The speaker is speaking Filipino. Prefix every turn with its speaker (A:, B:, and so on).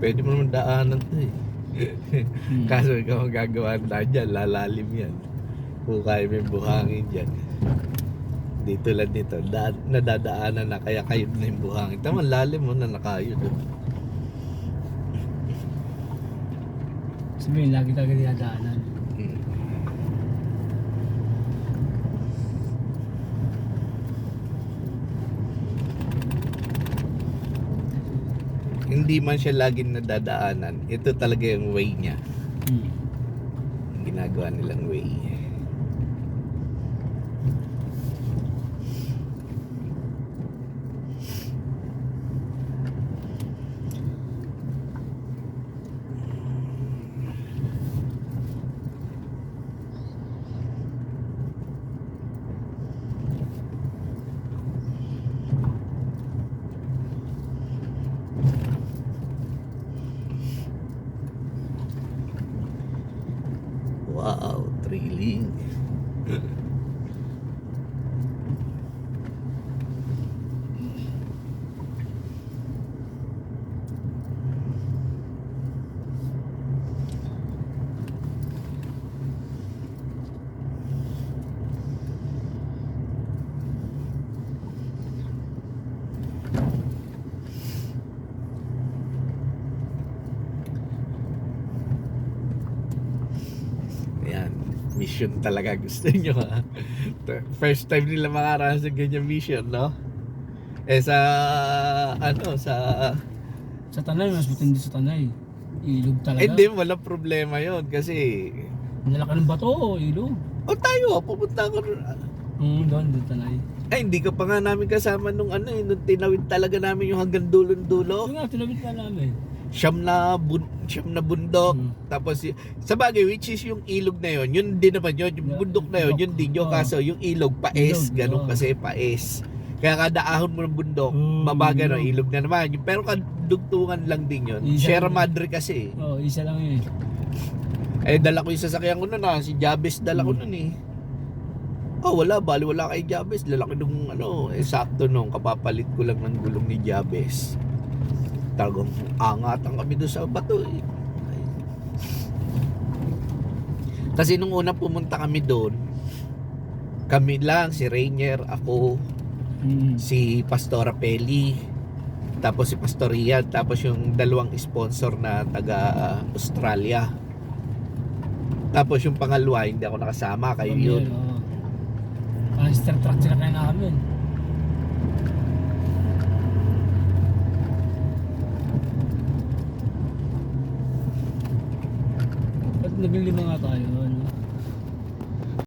A: Pwede mo naman daanan to eh. Kaso ikaw ang gagawa na dyan, lalalim yan. Kung kaya may buhangin dyan. Dito lang dito, nadadaanan na kaya kayod na yung buhangin. Tama, lalim mo na nakayod.
B: Sabihin, lagi talaga dinadaanan.
A: Hindi man siya laging nadadaanan, ito talaga yung way niya. Yung ginagawa nilang way. Wow, thrilling. Ayan, mission talaga gusto nyo ha. First time nila makaranas ng ganyan mission, no? Eh sa ano,
B: Sa Tanay, mas matindi sa Tanay. Ilog talaga.
A: hindi, walang problema yon kasi
B: Nalaka ng bato o ilog.
A: tayo, pupunta ko
B: Doon Tanay.
A: ay, hindi ka pa nga namin kasama nung ano nung tinawid talaga namin yung hanggang dulo-dulo.
B: Nga, tinabit na namin.
A: Siyam na bundok. Tapos sa bagay, which is yung ilog na yon, yun din naman yun, yung bundok na yun, yun din yun. Kaso yung ilog, paes, ganun kasi paes. Kaya kada ahon mo ng bundok, babaga no, ilog na naman. Pero kadugtungan lang din yun. Sierra Madre kasi.
B: Isa lang yun.
A: Eh, dala ko yung sasakyan ko nun si Jabez dala ko nun eh. Wala, bali wala kay Jabez. Dala ko nung sakto nung kapapalit ko lang ng gulong ni Jabez. Talagang angatan kami doon sa bato eh. Kasi nung una pumunta kami doon, kami lang, si Rainier, ako, si Pastora Peli, tapos si Pastor Riyad, tapos yung dalawang sponsor na taga Australia. Tapos yung pangalawa, hindi ako nakasama, kayo yun.
B: Star truck sila kaya namin. At naglilima nga tayo.